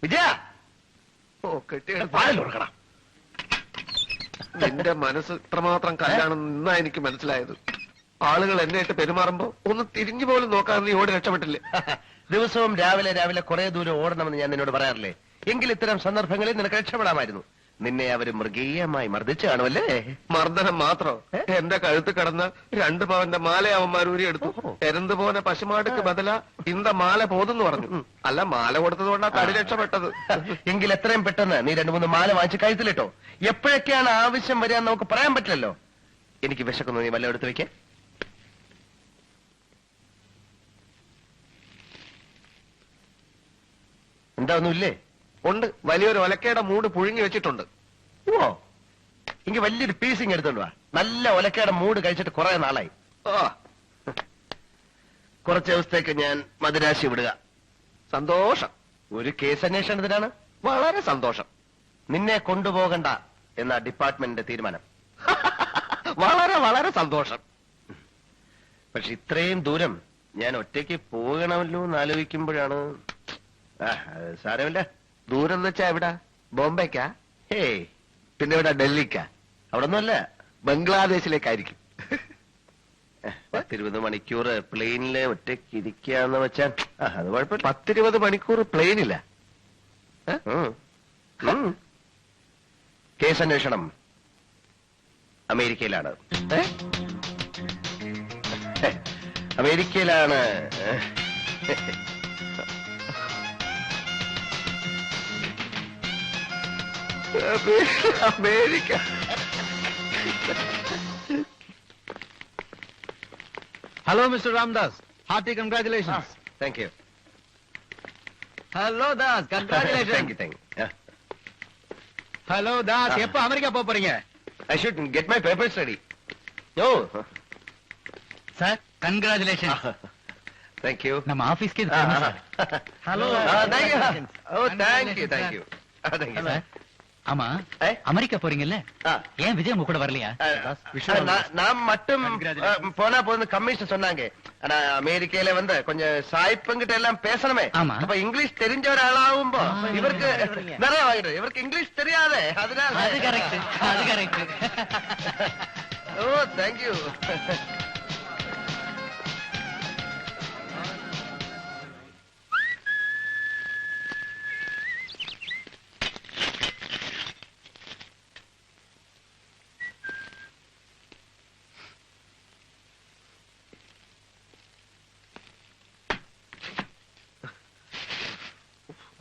വിജയ ഓ കെട്ടിയെടുക്കണം. നിന്റെ മനസ്സ് ഇത്രമാത്രം കല്യാണം നിന്നാ എനിക്ക് മനസ്സിലായത്. ആളുകൾ എന്നെയായിട്ട് പെരുമാറുമ്പോ ഒന്ന് തിരിഞ്ഞു പോലും നോക്കാതെ നീ ഓടി രക്ഷപ്പെട്ടില്ലേ? ദിവസവും രാവിലെ രാവിലെ കുറെ ദൂരം ഓടണമെന്ന് ഞാൻ നിന്നോട് പറയാറില്ലേ? എങ്കിൽ ഇത്തരം സന്ദർഭങ്ങളിൽ നിനക്ക് രക്ഷപ്പെടാമായിരുന്നു. നിന്നെ അവര് മൃഗീയമായി മർദ്ദിച്ചു കാണുമല്ലേ? മർദ്ദനം മാത്രോ? എന്റെ കഴുത്ത് കിടന്ന 2 പവന്റെ മാല അവന്മാരൂരി എടുത്തു. എരന്ത് പോനെ പശുമാടുക്ക് ബദല ഇന്ത മാല പോതെന്ന് പറഞ്ഞു. അല്ല, മാല കൊടുത്തതുകൊണ്ടാ തടി രക്ഷപ്പെട്ടത്. എങ്കിൽ എത്രയും പെട്ടെന്ന് നീ 2-3 മാല വാങ്ങിച്ച് കഴുത്തിലിട്ടോ. എപ്പോഴൊക്കെയാണ് ആവശ്യം വരിക നമുക്ക് പറയാൻ പറ്റില്ലല്ലോ. എനിക്ക് വിശക്കുന്നു, നീ വല്ല എടുത്ത് വെക്കേ. എന്താ ഒന്നുമില്ലേ? ഉണ്ട്, വലിയൊരു ഒലക്കയുടെ മൂട് പുഴുങ്ങി വെച്ചിട്ടുണ്ട്. ഓ, എനിക്ക് വലിയൊരു പീസിങ് എടുത്തോണ്ട് വാ. നല്ല ഒലക്കയുടെ മൂട് കഴിച്ചിട്ട് കുറെ നാളായി. കുറച്ച് ദിവസത്തേക്ക് ഞാൻ മദിരാശി വിടുക. സന്തോഷം. ഒരു കേസ് അന്വേഷണത്തിനാണ്. വളരെ സന്തോഷം. നിന്നെ കൊണ്ടുപോകണ്ട എന്ന ഡിപ്പാർട്ട്മെന്റിന്റെ തീരുമാനം. വളരെ വളരെ സന്തോഷം. പക്ഷെ ഇത്രയും ദൂരം ഞാൻ ഒറ്റയ്ക്ക് പോകണമല്ലോ എന്ന് ആലോചിക്കുമ്പോഴാണ്. സാരമില്ല. ദൂരം എന്ന് വെച്ചാ എവിടാ? ബോംബെക്കാ? ഏയ്, പിന്നെ എവിടാ? ഡൽഹിക്കാ? അവിടൊന്നുമല്ല, ബംഗ്ലാദേശിലേക്കായിരിക്കും. 10-20 മണിക്കൂർ പ്ലെയിനില് ഒറ്റയ്ക്ക് ഇരിക്കാന്ന് വെച്ചാൽ അത് കുഴപ്പമില്ല. 10-20 മണിക്കൂർ പ്ലെയിനില്ല. കേസ് അന്വേഷണം അമേരിക്കയിലാണ്. അമേരിക്കയിലാണ്. America. Hello, Mr. Ramdas. Hearty congratulations. Thank you. Hello, Das. Congratulations. Thank you, thank you. Hello, Das. எப்ப அமெரிக்கா போறீங்க? I should get my papers ready. Oh. Sir, congratulations. Thank you. நம்ம ஆபீஸ்க்கு இது Hello. Thank you. Oh, thank you, thank you. Thank you. ஆமா, America போறீங்கல்ல? ஏன் விஜய் உங்க கூட வரலையா? நான் மட்டும் போனா போதும் கமிஷன் சொன்னாங்க. ஆனா அமெரிக்கையில வந்து கொஞ்சம் சாய்ப்பங்கிட்ட எல்லாம் பேசணுமே. அப்ப இங்கிலீஷ் தெரிஞ்ச ஒரு ஆளாகும்போ இவருக்கு நிறைய வாங்கிடு. இவருக்கு இங்கிலீஷ் தெரியாதே, அதனால. அது கரெக்ட், அது கரெக்ட். ஓ, தேங்க்யூ.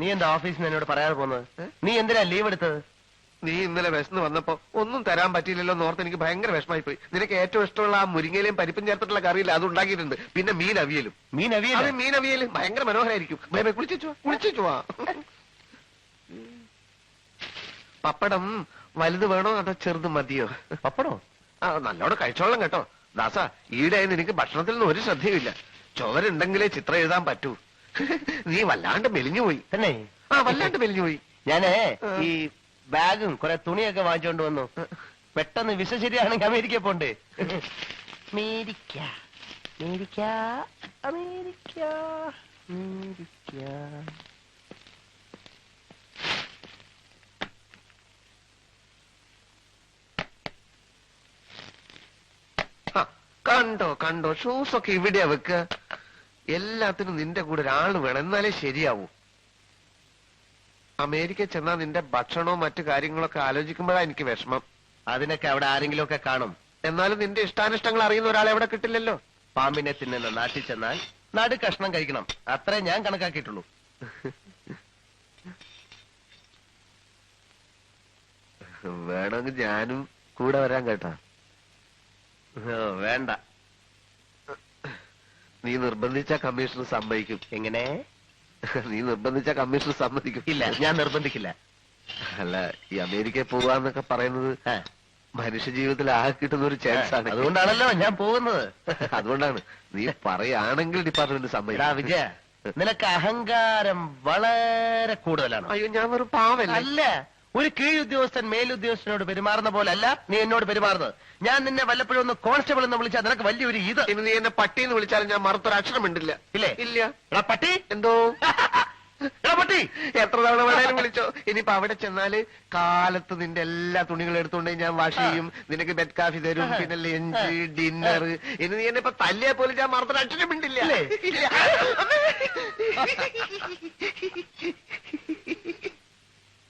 നീ എന്താ ഓഫീസിൽ നിന്ന് എന്നോട് പറയാതെ പോകുന്നത്? നീ എന്തിനാ ലീവ് എടുത്തത്? നീ ഇന്നലെ വിശന്ന് വന്നപ്പോ ഒന്നും തരാൻ പറ്റിയില്ലല്ലോ എന്നോർത്ത് എനിക്ക് ഭയങ്കര വിഷമായി പോയി. നിനക്ക് ഏറ്റവും ഇഷ്ടമുള്ള ആ മുരിങ്ങയിലും പരിപ്പും ചേർത്തിട്ടുള്ള കറിയില്ല, അത് ഉണ്ടാക്കിയിട്ടുണ്ട്. പിന്നെ മീൻ അവിയലും. മീൻ അവിയലും ഭയങ്കര മനോഹരായിരിക്കും. കുളിച്ചു വാ. പപ്പടം വലുത് വേണോ അതോ ചെറുത് മതിയോ? പപ്പടോ? നല്ലോണം കഴിച്ചോളാം കേട്ടോ. ദാസ, ഈടായി നിനക്ക് ഭക്ഷണത്തിൽ നിന്ന് ഒരു ശ്രദ്ധയുമില്ല. ചോരുണ്ടെങ്കിലേ ചിത്രം എഴുതാൻ പറ്റൂ. നീ വല്ലാണ്ട് മെലിഞ്ഞു പോയി. തന്നെ? വല്ലാണ്ട് മെലിഞ്ഞു പോയി. ഞാനേ ഈ ബാഗും കുറെ തുണിയൊക്കെ വാങ്ങിച്ചോണ്ട് വന്നു. പെട്ടെന്ന് വിസ ശരിയാണെങ്കിൽ അമേരിക്ക പോണ്ടേ. America, America, America, America. കണ്ടോ കണ്ടോ, ഷൂസൊക്കെ ഇവിടെയാ വെക്കുക. എല്ലാത്തിനും നിന്റെ കൂടെ ഒരാള് വേണം, എന്നാലേ ശരിയാവൂ. അമേരിക്ക ചെന്നാ നിന്റെ ഭക്ഷണവും മറ്റു കാര്യങ്ങളൊക്കെ ആലോചിക്കുമ്പോഴാ എനിക്ക് വിഷമം. അതിനൊക്കെ അവിടെ ആരെങ്കിലും ഒക്കെ കാണും. എന്നാലും നിന്റെ ഇഷ്ടാനിഷ്ടങ്ങൾ അറിയുന്ന ഒരാളെ അവിടെ കിട്ടില്ലല്ലോ. പാമ്പിനെ തിന്നുന്ന നാട്ടിൽ ചെന്നാൽ നടു കഷ്ണം കഴിക്കണം, അത്രേ ഞാൻ കണക്കാക്കിയിട്ടുള്ളൂ. വേണമെങ്കിൽ ഞാനും കൂടെ വരാൻ കേട്ടാ. വേണ്ട, നീ നിർബന്ധിച്ച കമ്മീഷണർ സമ്മതിക്കും. എങ്ങനെ? നീ നിർബന്ധിച്ച കമ്മീഷണർ സമ്മതിക്കും. ഇല്ല, ഞാൻ നിർബന്ധിക്കില്ല. അല്ല, ഈ അമേരിക്കയിൽ പോവാന്നൊക്കെ പറയുന്നത് മനുഷ്യ ജീവിതത്തിൽ ആകെ കിട്ടുന്ന ഒരു ചാൻസ് ആണ്. അതുകൊണ്ടാണല്ലോ ഞാൻ പോകുന്നത്. അതുകൊണ്ടാണ്. നീ പറയുകയാണെങ്കിൽ ഡിപ്പാർട്ട്മെന്റ് സമ്മതിക്കും. വിജയ, നിനക്ക് അഹങ്കാരം വളരെ കൂടുതലാണ്. അയ്യോ, ഞാൻ വെറും പാവല്ല. അല്ല, ഒരു കീഴുദ്യോഗസ്ഥൻ മേലുദ്യോഗസ്ഥനോട് പെരുമാറുന്ന പോലെ അല്ല നീ എന്നോട് പെരുമാറുന്നത്. ഞാൻ നിന്നെ വല്ലപ്പോഴും ഒന്ന് കോൺസ്റ്റബിൾ എന്ന് വിളിച്ചാൽ നിനക്ക് വലിയൊരു ഇത്. ഇനി നീ എന്നെ പട്ടി എന്ന് വിളിച്ചാലും ഞാൻ മറുത്തൊരു അക്ഷരം ഉണ്ടില്ല. ഇല്ലേ? ഇല്ല. എടാ പട്ടി! എന്തോ? എടാ പട്ടി! വിളി. എത്ര തവണ വേണേലും വിളിച്ചോ. ഇനിയിപ്പോ അവിടെ ചെന്നാല് കാലത്ത് നിന്റെ എല്ലാ തുണികളും എടുത്തുകൊണ്ട് ഞാൻ വാഷ് ചെയ്യും, നിനക്ക് ബെഡ് കാഫി തരും, പിന്നെ ലഞ്ച് ഡിന്നർ. ഇനി നീ എന്നെ ഇപ്പൊ തല്ലിയാ പോലും ഞാൻ മറന്നിട്ട് അക്ഷരം മിണ്ടില്ല.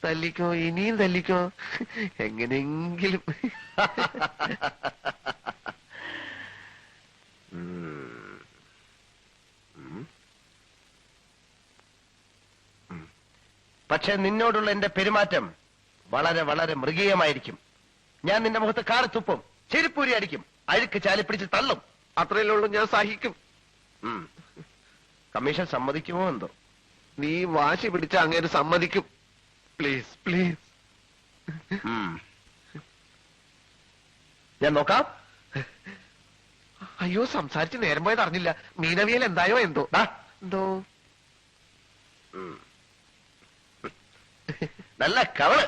തല്ലിക്കോ, ഇനിയും തല്ലിക്കോ, എങ്ങനെയെങ്കിലും. പക്ഷെ നിന്നോടുള്ള എന്റെ പെരുമാറ്റം വളരെ വളരെ മൃഗീയമായിരിക്കും. ഞാൻ നിന്റെ മുഖത്ത് കാറി തുപ്പും, ചെരുപ്പൂരി അടിക്കും, അഴുക്ക് ചാലിപ്പിടിച്ച് തള്ളും. അത്രയല്ലേ ഉള്ളൂ, ഞാൻ സഹിക്കും. കമ്മീഷൻ സമ്മതിക്കുമോ എന്തോ? നീ വാശി പിടിച്ച അങ്ങേര് സമ്മതിക്കും. Please please. ഞാൻ നോക്കാം. അയ്യോ, സംസാരിച്ച് നേരം പോയത് അറിഞ്ഞില്ല. മീനവിയൽ എന്തായോ എന്തോ. എന്തോ നല്ല കവള്.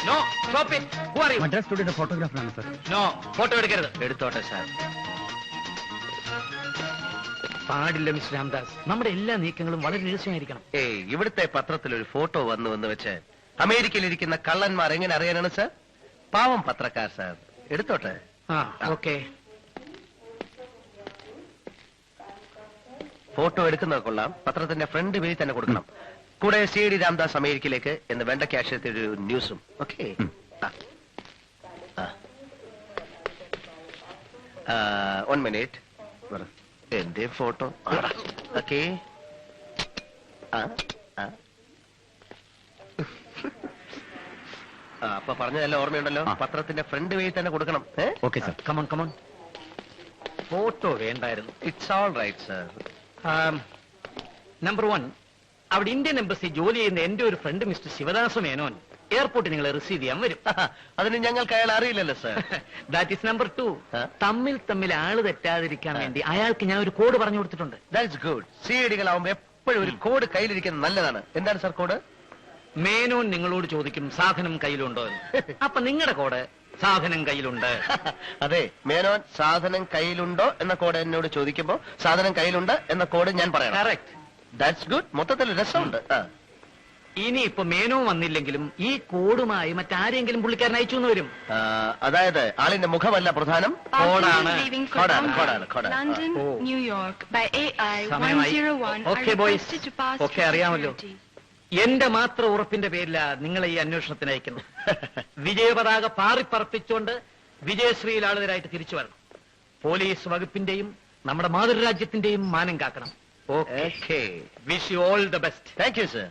No, stop it. Who are you? Madras സ്റ്റുഡിയോയുടെ ഫോട്ടോഗ്രാഫറാണ് സർ. നോ, ഫോട്ടോ എടുക്കരുത്. എടുത്തോട്ടെ സാർ. പാടില്ല മിസ്റ്റർ രാംദാസ്. നമ്മുടെ എല്ലാ നീക്കങ്ങളും വളരെ രഹസ്യമായിരിക്കണം. ഏയ്, ഇവിടുത്തെ പത്രത്തിൽ ഒരു ഫോട്ടോ വന്നു എന്ന് വെച്ച് അമേരിക്കയിലിരിക്കുന്ന കള്ളന്മാർ എങ്ങനെ അറിയാനാണ് സാർ? പാവം പത്രക്കാർ സാർ. എടുത്തോട്ടെ. ഓക്കെ. ഫോട്ടോ എടുക്കുന്നത് കൊള്ളാം. പത്രത്തിന്റെ ഫ്രണ്ട് പേജ് തന്നെ കൊടുക്കണം. കൂടെ CID രാംദാസ് അമേരിക്കയിലേക്ക് എന്ന് വേണ്ട ക്യാഷത്തെ ഒരു ന്യൂസും. ഓക്കെ. 1 മിനിറ്റ്. എന്റെ ഫോട്ടോ. ഓക്കെ. അപ്പൊ പറഞ്ഞതെല്ലാം ഓർമ്മയുണ്ടല്ലോ. പത്രത്തിന്റെ ഫ്രണ്ട് പേജ് തന്നെ കൊടുക്കണം. Okay sir. Come on come on. Photo വേണ്ടായിരുന്നു. It's all right sir. Number 1, അവിടെ ഇന്ത്യൻ എംബസി ജോലി ചെയ്യുന്ന എന്റെ ഒരു ഫ്രണ്ട് മിസ്റ്റർ ശിവദാസ മേനോൻ എയർപോർട്ടിൽ നിങ്ങളെ റിസീവ് ചെയ്യാൻ വരും. അതിന് ഞങ്ങൾക്ക് അയാൾ അറിയില്ലല്ലോ സർ. That is number 2. തമ്മിൽ ആള് തെറ്റാതിരിക്കാൻ വേണ്ടി അയാൾക്ക് ഞാൻ ഒരു കോഡ് പറഞ്ഞു കൊടുത്തിട്ടുണ്ട്. That's good. CIDകളാവുമ്പോ എപ്പോഴും ഒരു കോഡ് കയ്യിലിരിക്കുന്നത് നല്ലതാണ്. എന്താണ് സർ കോഡ്? മേനോൻ നിങ്ങളോട് ചോദിക്കും സാധനം കയ്യിലുണ്ടോ എന്ന്. അപ്പൊ നിങ്ങളുടെ കോഡ് സാധനം കയ്യിലുണ്ട്. അതെ, മേനോൻ സാധനം കയ്യിലുണ്ടോ എന്ന കോഡ് എന്നോട് ചോദിക്കുമ്പോ സാധനം കയ്യിലുണ്ട് എന്ന കോഡ് ഞാൻ പറയണം. കറക്റ്റ്. That's good. മൊത്തത്തിൽ രസമുണ്ട്. ഇനി ഇപ്പൊ മേനോ വന്നില്ലെങ്കിലും ഈ കോഡുമായി മറ്റാരെങ്കിലും പുള്ളിക്കാരൻ അയച്ചു എന്ന് വരും. അതായത് ആളിന്റെ മുഖമല്ല പ്രധാനം, കോഡാണ്. London, New York by AI സമയമായി. 101 Okay, are boys. requested to pass Okay, through അറിയാമല്ലോ. security. എന്റെ മാത്രം ഉറപ്പിന്റെ പേരില നിങ്ങളെ ഈ അന്വേഷണത്തിന് അയക്കുന്നു. വിജയപതാക പാറിപ്പറപ്പിച്ചുകൊണ്ട് വിജയശ്രീയിൽ ആളുതരായിട്ട് തിരിച്ചു വരണം. പോലീസ് വകുപ്പിന്റെയും നമ്മുടെ മാതൃരാജ്യത്തിന്റെയും മാനം കാക്കണം. Okay. Wish you all the best. Thank you sir.